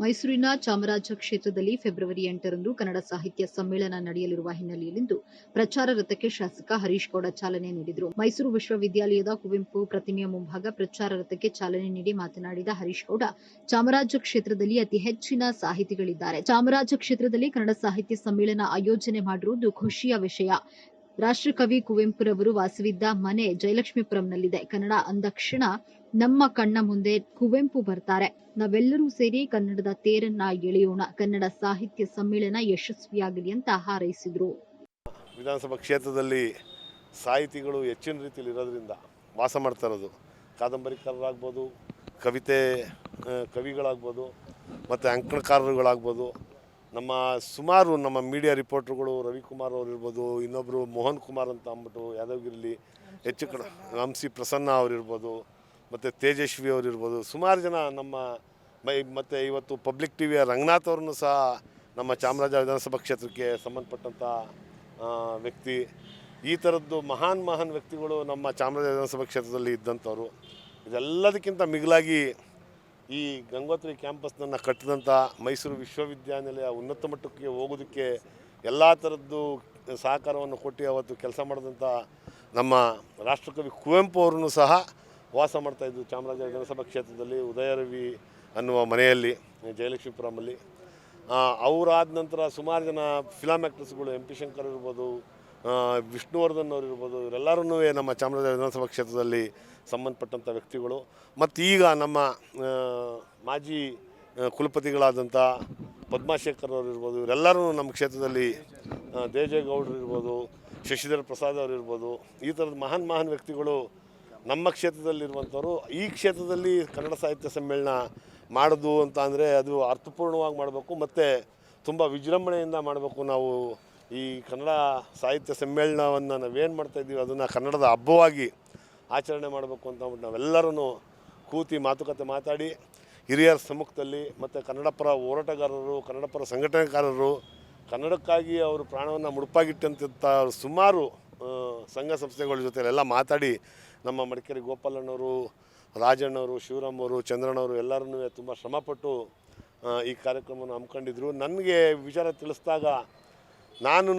ಮೈಸೂರಿನ ಚಾಮರಾಜ ಕ್ಷೇತ್ರದಲ್ಲಿ ಫೆಬ್ರವರಿ 8ರಂದು ಕನ್ನಡ ಸಾಹಿತ್ಯ ಸಮ್ಮೇಳನ ನಡೆಯಲಿರುವ ಹಿನ್ನೆಲೆಯಲ್ಲಿಂದು ಪ್ರಚಾರ ರಥಕ್ಕೆ ಶಾಸಕ ಹರೀಶ್ ಗೌಡ ಚಾಲನೆ ನೀಡಿದರು. ಮೈಸೂರು ವಿಶ್ವವಿದ್ಯಾಲಯದ ಕುವೆಂಪು ಪ್ರತಿಮೆಯ ಮುಂಭಾಗ ಪ್ರಚಾರ ರಥಕ್ಕೆ ಚಾಲನೆ ನೀಡಿ ಮಾತನಾಡಿದ ಹರೀಶ್ ಗೌಡ, ಚಾಮರಾಜ ಕ್ಷೇತ್ರದಲ್ಲಿ ಅತಿ ಹೆಚ್ಚಿನ ಸಾಹಿತಿಗಳಿದ್ದಾರೆ. ಚಾಮರಾಜ ಕ್ಷೇತ್ರದಲ್ಲಿ ಕನ್ನಡ ಸಾಹಿತ್ಯ ಸಮ್ಮೇಳನ ಆಯೋಜನೆ ಮಾಡಿರುವುದು ಖುಷಿಯ ವಿಷಯ. ರಾಷ್ಟ್ರಕವಿ ಕುವೆಂಪುರವರು ವಾಸವಿದ್ದ ಮನೆ ಜಯಲಕ್ಷ್ಮೀಪುರಂನಲ್ಲಿದೆ. ಕನ್ನಡ ಅಂದಕ್ಷಣ ನಮ್ಮ ಕಣ್ಣ ಮುಂದೆ ಕುವೆಂಪು ಬರ್ತಾರೆ. ನಾವೆಲ್ಲರೂ ಸೇರಿ ಕನ್ನಡದ ತೇರನ್ನ ಎಳೆಯೋಣ. ಕನ್ನಡ ಸಾಹಿತ್ಯ ಸಮ್ಮೇಳನ ಯಶಸ್ವಿಯಾಗಲಿ ಅಂತ ಹಾರೈಸಿದರು. ವಿಧಾನಸಭಾ ಕ್ಷೇತ್ರದಲ್ಲಿ ಸಾಹಿತಿಗಳು ಹೆಚ್ಚಿನ ರೀತಿಯಲ್ಲಿ ಇರೋದ್ರಿಂದ ವಾಸ ಮಾಡ್ತಾ ಇರೋದು, ಕಾದಂಬರಿಕಾರರಾಗ್ಬೋದು, ಕವಿಗಳಾಗ್ಬೋದು, ಮತ್ತು ಅಂಕಣಕಾರರುಗಳಾಗ್ಬೋದು, ಸುಮಾರು ನಮ್ಮ ಮೀಡಿಯಾ ರಿಪೋರ್ಟರ್ಗಳು ರವಿಕುಮಾರ್ ಅವರು ಇರ್ಬೋದು, ಇನ್ನೊಬ್ಬರು ಮೋಹನ್ ಕುಮಾರ್ ಅಂತ ಅಂದ್ಬಿಟ್ಟು ಯಾದಗಿರಿಲಿ ಹೆಚ್ಚು ಕಡೆ ವಂಸಿ ಪ್ರಸನ್ನ ಅವರಿರ್ಬೋದು, ಮತ್ತು ತೇಜಸ್ವಿ ಅವರಿರ್ಬೋದು, ಸುಮಾರು ಜನ ಮತ್ತು ಇವತ್ತು ಪಬ್ಲಿಕ್ ಟಿವಿಯ ರಂಗನಾಥ್ ಅವ್ರನ್ನೂ ಸಹ ನಮ್ಮ ಚಾಮರಾಜ ವಿಧಾನಸಭಾ ಕ್ಷೇತ್ರಕ್ಕೆ ಸಂಬಂಧಪಟ್ಟಂಥ ವ್ಯಕ್ತಿ. ಈ ಥರದ್ದು ಮಹಾನ್ ವ್ಯಕ್ತಿಗಳು ನಮ್ಮ ಚಾಮರಾಜ ವಿಧಾನಸಭಾ ಕ್ಷೇತ್ರದಲ್ಲಿ ಇದ್ದಂಥವ್ರು. ಇದೆಲ್ಲದಕ್ಕಿಂತ ಮಿಗಿಲಾಗಿ ಈ ಗಂಗೋತ್ರಿ ಕ್ಯಾಂಪಸ್ನನ್ನು ಕಟ್ಟಿದಂಥ ಮೈಸೂರು ವಿಶ್ವವಿದ್ಯಾನಿಲಯ ಉನ್ನತ ಮಟ್ಟಕ್ಕೆ ಹೋಗೋದಕ್ಕೆ ಎಲ್ಲ ಥರದ್ದು ಸಹಕಾರವನ್ನು ಕೊಟ್ಟು ಅವತ್ತು ಕೆಲಸ ಮಾಡಿದಂಥ ನಮ್ಮ ರಾಷ್ಟ್ರಕವಿ ಕುವೆಂಪು ಅವ್ರನ್ನೂ ಸಹ ವಾಸ ಮಾಡ್ತಾಯಿದ್ದು ಚಾಮರಾಜ ವಿಧಾನಸಭಾ ಕ್ಷೇತ್ರದಲ್ಲಿ ಉದಯರವಿ ಅನ್ನುವ ಮನೆಯಲ್ಲಿ ಜಯಲಕ್ಷ್ಮೀಪುರಮಲ್ಲಿ. ಅವರಾದ ನಂತರ ಸುಮಾರು ಜನ ಫಿಲಮ್ ಆ್ಯಕ್ಟರ್ಸ್ಗಳು, ಎಂ ಪಿ ಶಂಕರ್ ಇರ್ಬೋದು, ವಿಷ್ಣುವರ್ಧನ್ ಅವರು ಇರ್ಬೋದು, ಇವರೆಲ್ಲರೂ ನಮ್ಮ ಚಾಮರಾಜ ವಿಧಾನಸಭಾ ಕ್ಷೇತ್ರದಲ್ಲಿ ಸಂಬಂಧಪಟ್ಟಂಥ ವ್ಯಕ್ತಿಗಳು. ಮತ್ತು ಈಗ ನಮ್ಮ ಮಾಜಿ ಕುಲಪತಿಗಳಾದಂಥ ಪದ್ಮಾಶೇಖರ್ ಅವರು ಇರ್ಬೋದು, ಇವರೆಲ್ಲರೂ ನಮ್ಮ ಕ್ಷೇತ್ರದಲ್ಲಿ ದೇವೇಗೌಡರು ಇರ್ಬೋದು, ಶಶಿಧರ್ ಪ್ರಸಾದ್ ಅವರು ಇರ್ಬೋದು, ಈ ಥರದ ಮಹಾನ್ ವ್ಯಕ್ತಿಗಳು ನಮ್ಮ ಕ್ಷೇತ್ರದಲ್ಲಿರುವಂಥವ್ರು. ಈ ಕ್ಷೇತ್ರದಲ್ಲಿ ಕನ್ನಡ ಸಾಹಿತ್ಯ ಸಮ್ಮೇಳನ ಮಾಡೋದು ಅಂತ ಅಂದರೆ ಅದು ಅರ್ಥಪೂರ್ಣವಾಗಿ ಮಾಡಬೇಕು ಮತ್ತು ತುಂಬ ವಿಜೃಂಭಣೆಯಿಂದ ಮಾಡಬೇಕು. ನಾವು ಈ ಕನ್ನಡ ಸಾಹಿತ್ಯ ಸಮ್ಮೇಳನವನ್ನು ನಾವೇನು ಮಾಡ್ತಾಯಿದ್ದೀವಿ ಅದನ್ನು ಕನ್ನಡದ ಹಬ್ಬವಾಗಿ ಆಚರಣೆ ಮಾಡಬೇಕು ಅಂತ ಅಂದ್ಬಿಟ್ಟು ನಾವೆಲ್ಲರೂ ಕೂತಿ ಮಾತುಕತೆ ಮಾತಾಡಿ ಹಿರಿಯರ ಸಮ್ಮುಖದಲ್ಲಿ ಮತ್ತು ಕನ್ನಡಪರ ಹೋರಾಟಗಾರರು, ಕನ್ನಡಪರ ಸಂಘಟನೆಕಾರರು, ಕನ್ನಡಕ್ಕಾಗಿ ಅವರು ಪ್ರಾಣವನ್ನು ಮುಡುಪಾಗಿಟ್ಟಂಥ ಸುಮಾರು ಸಂಘ ಸಂಸ್ಥೆಗಳ ಜೊತೆಲೆಲ್ಲ ಮಾತಾಡಿ ನಮ್ಮ ಮಡಿಕೇರಿ ಗೋಪಾಲಣ್ಣವರು, ರಾಜಣ್ಣವರು, ಶಿವರಾಮವರು, ಚಂದ್ರಣ್ಣವರು ಎಲ್ಲರೂ ತುಂಬ ಶ್ರಮಪಟ್ಟು ಈ ಕಾರ್ಯಕ್ರಮವನ್ನು ಹಮ್ಮಿಕೊಂಡಿದ್ರು. ನನಗೆ ವಿಚಾರ ತಿಳಿಸಿದಾಗ ನಾನು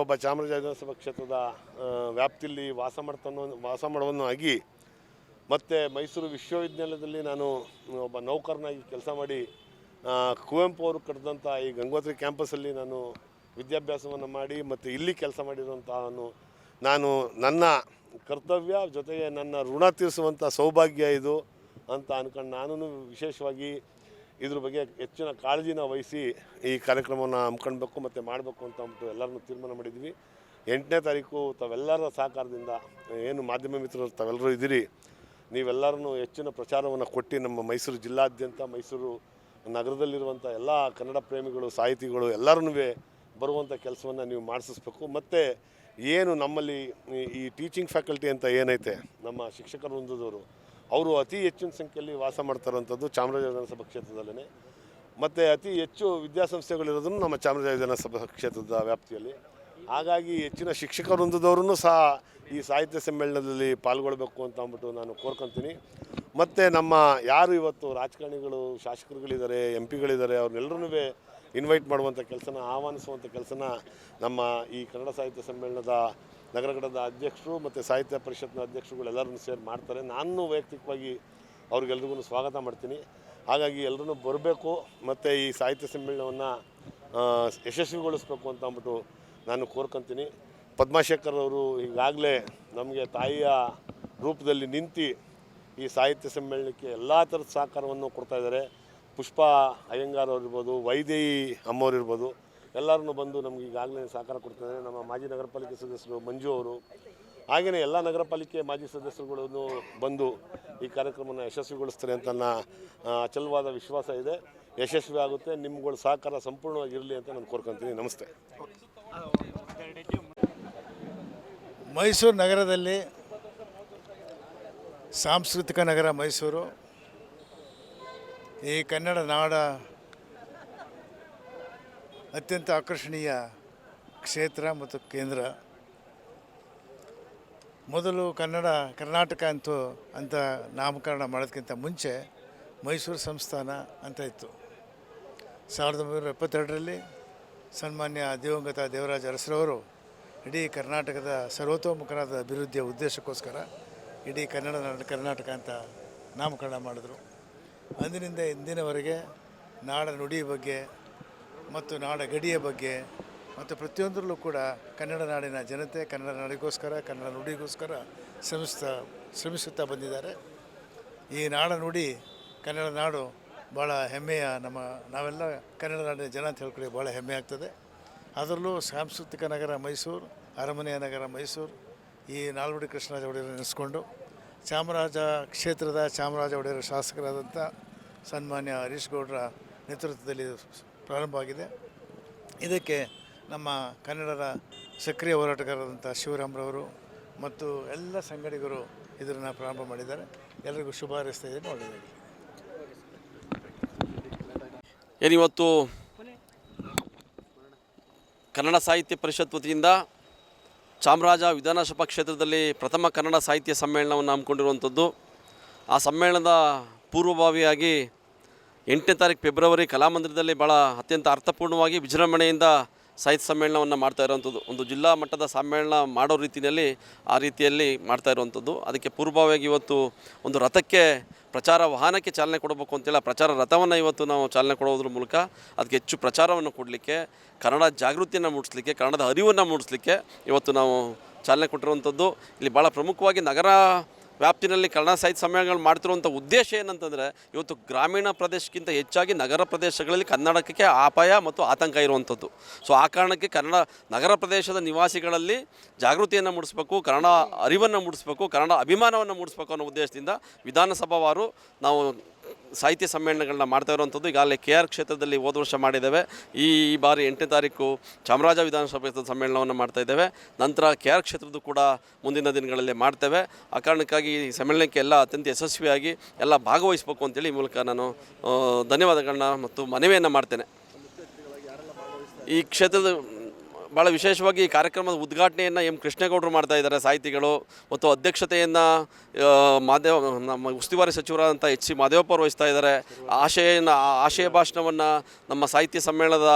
ಒಬ್ಬ ಚಾಮರಾಜ ವಿಧಾನಸಭಾ ಕ್ಷೇತ್ರದ ವ್ಯಾಪ್ತಿಯಲ್ಲಿ ವಾಸ ಮಾಡುವನು ಆಗಿ ಮತ್ತು ಮೈಸೂರು ವಿಶ್ವವಿದ್ಯಾಲಯದಲ್ಲಿ ನಾನು ಒಬ್ಬ ನೌಕರನಾಗಿ ಕೆಲಸ ಮಾಡಿ ಕುವೆಂಪು ಅವರು ಕಟ್ಟಿದಂಥ ಈ ಗಂಗೋತ್ರಿ ಕ್ಯಾಂಪಸ್ಸಲ್ಲಿ ನಾನು ವಿದ್ಯಾಭ್ಯಾಸವನ್ನು ಮಾಡಿ ಮತ್ತು ಇಲ್ಲಿ ಕೆಲಸ ಮಾಡಿರುವಂಥವನು ನಾನು. ನನ್ನ ಕರ್ತವ್ಯ ಜೊತೆಗೆ ನನ್ನ ಋಣ ತೀರಿಸುವಂಥ ಸೌಭಾಗ್ಯ ಇದು ಅಂತ ಅಂದ್ಕೊಂಡು ನಾನು ವಿಶೇಷವಾಗಿ ಇದ್ರ ಬಗ್ಗೆ ಹೆಚ್ಚಿನ ಕಾಳಜಿನ ವಹಿಸಿ ಈ ಕಾರ್ಯಕ್ರಮವನ್ನು ಹಮ್ಮಿಕೊಳ್ಬೇಕು ಮತ್ತು ಮಾಡಬೇಕು ಅಂತ ಅಂದ್ಬಿಟ್ಟು ಎಲ್ಲರನ್ನೂ ತೀರ್ಮಾನ ಮಾಡಿದ್ವಿ. 8ನೇ ತಾರೀಕು ತಾವೆಲ್ಲರ ಸಹಕಾರದಿಂದ, ಏನು ಮಾಧ್ಯಮ ಮಿತ್ರರು ತಾವೆಲ್ಲರೂ ಇದ್ದೀರಿ, ನೀವೆಲ್ಲರೂ ಹೆಚ್ಚಿನ ಪ್ರಚಾರವನ್ನು ಕೊಟ್ಟು ನಮ್ಮ ಮೈಸೂರು ಜಿಲ್ಲಾದ್ಯಂತ, ಮೈಸೂರು ನಗರದಲ್ಲಿರುವಂಥ ಎಲ್ಲ ಕನ್ನಡ ಪ್ರೇಮಿಗಳು, ಸಾಹಿತಿಗಳು ಎಲ್ಲರೂ ಬರುವಂಥ ಕೆಲಸವನ್ನು ನೀವು ಮಾಡಿಸಬೇಕು. ಮತ್ತು ಏನು ನಮ್ಮಲ್ಲಿ ಈ ಟೀಚಿಂಗ್ ಫ್ಯಾಕಲ್ಟಿ ಅಂತ ಏನೈತೆ, ನಮ್ಮ ಶಿಕ್ಷಕರ ವೃಂದದವರು, ಅವರು ಅತಿ ಹೆಚ್ಚಿನ ಸಂಖ್ಯೆಯಲ್ಲಿ ವಾಸ ಮಾಡ್ತಾರಂಥದ್ದು ಚಾಮರಾಜ ವಿಧಾನಸಭಾ ಕ್ಷೇತ್ರದಲ್ಲೇ. ಮತ್ತು ಅತಿ ಹೆಚ್ಚು ವಿದ್ಯಾಸಂಸ್ಥೆಗಳಿರೋದನ್ನು ನಮ್ಮ ಚಾಮರಾಜ ವಿಧಾನಸಭಾ ಕ್ಷೇತ್ರದ ವ್ಯಾಪ್ತಿಯಲ್ಲಿ. ಹಾಗಾಗಿ ಹೆಚ್ಚಿನ ಶಿಕ್ಷಕರ ವೃಂದದವ್ರೂ ಸಹ ಈ ಸಾಹಿತ್ಯ ಸಮ್ಮೇಳನದಲ್ಲಿ ಪಾಲ್ಗೊಳ್ಬೇಕು ಅಂತ ಅಂದ್ಬಿಟ್ಟು ನಾನು ಕೋರ್ಕೊತೀನಿ. ಮತ್ತು ನಮ್ಮ ಯಾರು ಇವತ್ತು ರಾಜಕಾರಣಿಗಳು, ಶಾಸಕರುಗಳಿದ್ದಾರೆ, ಎಂ ಪಿಗಳಿದ್ದಾರೆ, ಅವ್ರನ್ನೆಲ್ಲರೂ ಇನ್ವೈಟ್ ಮಾಡುವಂಥ ಕೆಲಸನ, ಆಹ್ವಾನಿಸುವಂಥ ಕೆಲಸನ ನಮ್ಮ ಈ ಕನ್ನಡ ಸಾಹಿತ್ಯ ಸಮ್ಮೇಳನದ ನಗರ ಘಟಕದ ಅಧ್ಯಕ್ಷರು ಮತ್ತು ಸಾಹಿತ್ಯ ಪರಿಷತ್ನ ಅಧ್ಯಕ್ಷರುಗಳೆಲ್ಲರೂ ಸೇರಿ ಮಾಡ್ತಾರೆ. ನಾನು ವೈಯಕ್ತಿಕವಾಗಿ ಅವ್ರಿಗೆಲ್ರಿಗೂ ಸ್ವಾಗತ ಮಾಡ್ತೀನಿ. ಹಾಗಾಗಿ ಎಲ್ಲರೂ ಬರಬೇಕು ಮತ್ತು ಈ ಸಾಹಿತ್ಯ ಸಮ್ಮೇಳನವನ್ನು ಯಶಸ್ವಿಗೊಳಿಸ್ಬೇಕು ಅಂತ ಅಂದ್ಬಿಟ್ಟು ನಾನು ಕೋರ್ಕೊತೀನಿ. ಪದ್ಮಾಶೇಖರ್ ಅವರು ಈಗಾಗಲೇ ನಮಗೆ ತಾಯಿಯ ರೂಪದಲ್ಲಿ ನಿಂತು ಈ ಸಾಹಿತ್ಯ ಸಮ್ಮೇಳನಕ್ಕೆ ಎಲ್ಲ ಥರದ ಸಹಕಾರವನ್ನು ಕೊಡ್ತಾಯಿದ್ದಾರೆ. ಪುಷ್ಪ ಅಯ್ಯಂಗಾರ್ ಅವರಿರ್ಬೋದು, ವೈದೇಹಿ ಅಮ್ಮವ್ರಿರ್ಬೋದು, ಎಲ್ಲರೂ ಬಂದು ನಮ್ಗೆ ಈಗಾಗಲೇ ಸಹಕಾರ ಕೊಡ್ತಿದ್ದಾರೆ. ನಮ್ಮ ಮಾಜಿ ನಗರ ಪಾಲಿಕೆ ಸದಸ್ಯರು ಮಂಜು ಅವರು, ಹಾಗೆಯೇ ಎಲ್ಲ ನಗರ ಪಾಲಿಕೆ ಮಾಜಿ ಸದಸ್ಯರುಗಳನ್ನು ಬಂದು ಈ ಕಾರ್ಯಕ್ರಮವನ್ನು ಯಶಸ್ವಿಗೊಳಿಸ್ತಾರೆ ಅಂತ ನನ್ನ ಅಚಲವಾದ ವಿಶ್ವಾಸ ಇದೆ. ಯಶಸ್ವಿ ಆಗುತ್ತೆ. ನಿಮ್ಗಳ ಸಹಕಾರ ಸಂಪೂರ್ಣವಾಗಿರಲಿ ಅಂತ ನಾನು ಕೋರ್ಕೊತೀನಿ. ನಮಸ್ತೆ. ಮೈಸೂರು ನಗರದಲ್ಲಿ ಸಾಂಸ್ಕೃತಿಕ ನಗರ ಮೈಸೂರು, ಈ ಕನ್ನಡ ನಾಡ ಅತ್ಯಂತ ಆಕರ್ಷಣೀಯ ಕ್ಷೇತ್ರ ಮತ್ತು ಕೇಂದ್ರ. ಮೊದಲು ಕರ್ನಾಟಕ ಅಂತ ನಾಮಕರಣ ಮಾಡೋದಕ್ಕಿಂತ ಮುಂಚೆ ಮೈಸೂರು ಸಂಸ್ಥಾನ ಅಂತ ಇತ್ತು. 1972ರಲ್ಲಿ ಸನ್ಮಾನ್ಯ ದಿವಂಗತ ದೇವರಾಜ ಅರಸರವರು ಇಡೀ ಕರ್ನಾಟಕದ ಸರ್ವತೋಮುಖರಾದ ಅಭಿವೃದ್ಧಿಯ ಉದ್ದೇಶಕ್ಕೋಸ್ಕರ ಇಡೀ ಕರ್ನಾಟಕ ಅಂತ ನಾಮಕರಣ ಮಾಡಿದ್ರು. ಅಂದಿನಿಂದ ಇಂದಿನವರೆಗೆ ನಾಡ ನುಡಿ ಬಗ್ಗೆ ಮತ್ತು ನಾಡ ಗಡಿಯ ಬಗ್ಗೆ ಮತ್ತು ಪ್ರತಿಯೊಂದರಲ್ಲೂ ಕೂಡ ಕನ್ನಡ ನಾಡಿನ ಜನತೆ ಕನ್ನಡ ನಾಡಿಗೋಸ್ಕರ ಕನ್ನಡ ನುಡಿಗೋಸ್ಕರ ಶ್ರಮಿಸುತ್ತಾ ಬಂದಿದ್ದಾರೆ. ಈ ನಾಡ ನುಡಿ ಕನ್ನಡ ನಾಡು ಭಾಳ ಹೆಮ್ಮೆಯ ನಾವೆಲ್ಲ ಕನ್ನಡ ನಾಡಿನ ಜನ ಅಂತ ಹೇಳ್ಕೊಳ್ಳಿ ಭಾಳ ಹೆಮ್ಮೆ ಆಗ್ತದೆ. ಅದರಲ್ಲೂ ಸಾಂಸ್ಕೃತಿಕ ನಗರ ಮೈಸೂರು, ಅರಮನೆಯ ನಗರ ಮೈಸೂರು, ಈ ನಾಲ್ವಡಿ ಕೃಷ್ಣರಾಜ ಒಡೆಯರು ನೆನೆಸ್ಕೊಂಡು ಚಾಮರಾಜ ಕ್ಷೇತ್ರದ ಚಾಮರಾಜ ಒಡೆಯರ ಶಾಸಕರಾದಂಥ ಸನ್ಮಾನ್ಯ ಹರೀಶ್ ಗೌಡರ ನೇತೃತ್ವದಲ್ಲಿ ಪ್ರಾರಂಭ ಆಗಿದೆ. ಇದಕ್ಕೆ ನಮ್ಮ ಕನ್ನಡದ ಸಕ್ರಿಯ ಹೋರಾಟಗಾರರಾದಂಥ ಶಿವರಾಮ್ರವರು ಮತ್ತು ಎಲ್ಲ ಸಂಗಡಿಗರು ಇದನ್ನು ಪ್ರಾರಂಭ ಮಾಡಿದ್ದಾರೆ. ಎಲ್ಲರಿಗೂ ಶುಭ ಹಾರೈಸ್ತಾ ಇದ್ದೀನಿ. ಒಳ್ಳೆಯದಾಗಿ. ಏನಿವತ್ತು ಕನ್ನಡ ಸಾಹಿತ್ಯ ಪರಿಷತ್ ವತಿಯಿಂದ ಚಾಮರಾಜ ವಿಧಾನಸಭಾ ಕ್ಷೇತ್ರದಲ್ಲಿ ಪ್ರಥಮ ಕನ್ನಡ ಸಾಹಿತ್ಯ ಸಮ್ಮೇಳನವನ್ನು ಹಮ್ಮಿಕೊಂಡಿರುವಂಥದ್ದು. ಆ ಸಮ್ಮೇಳನದ ಪೂರ್ವಭಾವಿಯಾಗಿ 8ನೇ ತಾರೀಕು ಫೆಬ್ರವರಿ ಕಲಾಮಂದಿರದಲ್ಲಿ ಭಾಳ ಅತ್ಯಂತ ಅರ್ಥಪೂರ್ಣವಾಗಿ ವಿಜೃಂಭಣೆಯಿಂದ ಸಾಹಿತ್ಯ ಸಮ್ಮೇಳನವನ್ನು ಮಾಡ್ತಾ ಇರುವಂಥದ್ದು. ಒಂದು ಜಿಲ್ಲಾ ಮಟ್ಟದ ಸಮ್ಮೇಳನ ಮಾಡೋ ರೀತಿಯಲ್ಲಿ ಆ ರೀತಿಯಲ್ಲಿ ಮಾಡ್ತಾ ಇರುವಂಥದ್ದು. ಅದಕ್ಕೆ ಪೂರ್ವಭಾವಿಯಾಗಿ ಇವತ್ತು ಒಂದು ರಥಕ್ಕೆ ಪ್ರಚಾರ ವಾಹನಕ್ಕೆ ಚಾಲನೆ ಕೊಡಬೇಕು ಅಂತೇಳಿ ಆ ಪ್ರಚಾರ ರಥವನ್ನು ಇವತ್ತು ನಾವು ಚಾಲನೆ ಕೊಡೋದ್ರ ಮೂಲಕ ಅದಕ್ಕೆ ಹೆಚ್ಚು ಪ್ರಚಾರವನ್ನು ಕೊಡಲಿಕ್ಕೆ, ಕನ್ನಡ ಜಾಗೃತಿಯನ್ನು ಮೂಡಿಸಲಿಕ್ಕೆ, ಕನ್ನಡದ ಅರಿವನ್ನು ಮೂಡಿಸಲಿಕ್ಕೆ ಇವತ್ತು ನಾವು ಚಾಲನೆ ಕೊಟ್ಟಿರುವಂಥದ್ದು. ಇಲ್ಲಿ ಭಾಳ ಪ್ರಮುಖವಾಗಿ ನಗರ ವ್ಯಾಪ್ತಿನಲ್ಲಿ ಕನ್ನಡ ಸಾಹಿತ್ಯ ಸಮ್ಮೇಳನಗಳು ಮಾಡ್ತಿರುವಂಥ ಉದ್ದೇಶ ಏನಂತಂದರೆ ಇವತ್ತು ಗ್ರಾಮೀಣ ಪ್ರದೇಶಕ್ಕಿಂತ ಹೆಚ್ಚಾಗಿ ನಗರ ಪ್ರದೇಶಗಳಲ್ಲಿ ಕನ್ನಡಕ್ಕೆ ಅಪಾಯ ಮತ್ತು ಆತಂಕ ಇರುವಂಥದ್ದು. ಸೊ ಆ ಕಾರಣಕ್ಕೆ ನಗರ ಪ್ರದೇಶದ ನಿವಾಸಿಗಳಲ್ಲಿ ಜಾಗೃತಿಯನ್ನು ಮೂಡಿಸಬೇಕು, ಕನ್ನಡ ಅರಿವನ್ನು ಮೂಡಿಸಬೇಕು, ಕನ್ನಡ ಅಭಿಮಾನವನ್ನು ಮೂಡಿಸಬೇಕು ಅನ್ನೋ ಉದ್ದೇಶದಿಂದ ವಿಧಾನಸಭಾವಾರು ನಾವು ಸಾಹಿತ್ಯ ಸಮ್ಮೇಳನಗಳನ್ನ ಮಾಡ್ತಾ ಇರುವಂಥದ್ದು. ಈಗಾಗಲೇ KR ಕ್ಷೇತ್ರದಲ್ಲಿ ಹೋದ ವರ್ಷ ಮಾಡಿದ್ದೇವೆ. ಈ ಬಾರಿ 8ನೇ ತಾರೀಕು ಚಾಮರಾಜ ವಿಧಾನಸಭಾ ಸಮ್ಮೇಳನವನ್ನು ಮಾಡ್ತಾಯಿದ್ದೇವೆ. ನಂತರ KR ಕ್ಷೇತ್ರದ್ದು ಕೂಡ ಮುಂದಿನ ದಿನಗಳಲ್ಲಿ ಮಾಡ್ತೇವೆ. ಆ ಕಾರಣಕ್ಕಾಗಿ ಈ ಸಮ್ಮೇಳನಕ್ಕೆ ಎಲ್ಲ ಅತ್ಯಂತ ಯಶಸ್ವಿಯಾಗಿ ಎಲ್ಲ ಭಾಗವಹಿಸಬೇಕು ಅಂತೇಳಿ ಈ ಮೂಲಕ ನಾನು ಧನ್ಯವಾದಗಳನ್ನ ಮತ್ತು ಮನವಿಯನ್ನು ಮಾಡ್ತೇನೆ. ಈ ಕ್ಷೇತ್ರದ ಭಾಳ ವಿಶೇಷವಾಗಿ ಈ ಕಾರ್ಯಕ್ರಮದ ಉದ್ಘಾಟನೆಯನ್ನು ಎಂ ಕೃಷ್ಣೇಗೌಡರು ಮಾಡ್ತಾ ಇದ್ದಾರೆ, ಸಾಹಿತಿಗಳು, ಮತ್ತು ಅಧ್ಯಕ್ಷತೆಯನ್ನು ನಮ್ಮ ಉಸ್ತುವಾರಿ ಸಚಿವರಾದಂಥ HC ಮಾದೇವಪ್ಪ ಅವರು ವಹಿಸ್ತಾ ಇದ್ದಾರೆ. ಆಶಯ ಭಾಷಣವನ್ನು ನಮ್ಮ ಸಾಹಿತ್ಯ ಸಮ್ಮೇಳನದ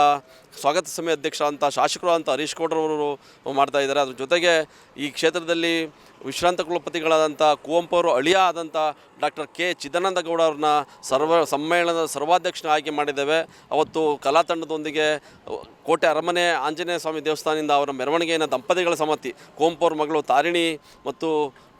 ಸ್ವಾಗತ ಸಮಿತಿ ಅಧ್ಯಕ್ಷರಾದಂಥ ಶಾಸಕರು ಅಂತ ಹರೀಶ್ ಗೌಡ್ರವರು ಮಾಡ್ತಾ ಇದ್ದಾರೆ. ಅದ್ರ ಜೊತೆಗೆ ಈ ಕ್ಷೇತ್ರದಲ್ಲಿ ವಿಶ್ರಾಂತ ಕುಲಪತಿಗಳಾದಂಥ ಕುವೆಂಪು ಅವರು ಅಳಿಯ ಆದಂಥ ಡಾಕ್ಟರ್ K ಚಿದಾನಂದ ಗೌಡ ಅವ್ರನ್ನ ಸಮ್ಮೇಳನದ ಸರ್ವಾಧ್ಯಕ್ಷನ ಆಯ್ಕೆ ಮಾಡಿದ್ದೇವೆ. ಅವತ್ತು ಕಲಾ ತಂಡದೊಂದಿಗೆ ಕೋಟೆ ಅರಮನೆ ಆಂಜನೇಯ ಸ್ವಾಮಿ ದೇವಸ್ಥಾನದಿಂದ ಅವರ ಮೆರವಣಿಗೆಯನ್ನು ದಂಪತಿಗಳ ಸಮ್ಮತಿ ಕುವೆಂಪು ಅವ್ರ ಮಗಳು ತಾರಿಣಿ ಮತ್ತು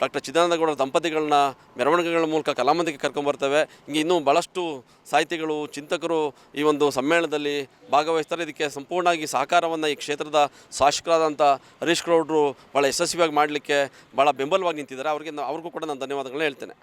ಡಾಕ್ಟರ್ ಚಿದಾನಂದ ಗೌಡರ ದಂಪತಿಗಳನ್ನ ಮೆರವಣಿಗೆಗಳ ಮೂಲಕ ಕಲಾಮಂದಿಗೆ ಕರ್ಕೊಂಬರ್ತೇವೆ. ಹಿಂಗೆ ಇನ್ನೂ ಭಾಳಷ್ಟು ಸಾಹಿತಿಗಳು, ಚಿಂತಕರು ಈ ಒಂದು ಸಮ್ಮೇಳನದಲ್ಲಿ ಭಾಗವಹಿಸ್ತಾರೆ. ಇದಕ್ಕೆ ಸಂಪೂರ್ಣವಾಗಿ ಸಹಕಾರವನ್ನು ಈ ಕ್ಷೇತ್ರದ ಶಾಸಕರಾದಂಥ ಹರೀಶ್ ಗೌಡರು ಭಾಳ ಯಶಸ್ವಿಯಾಗಿ ಮಾಡಲಿಕ್ಕೆ ಭಾಳ ಬೆಂಬಲವಾಗಿ ನಿಂತಿದ್ದಾರೆ. ಅವ್ರಿಗೂ ಕೂಡ ನಾನು ಧನ್ಯವಾದಗಳನ್ನ ಹೇಳ್ತೇನೆ.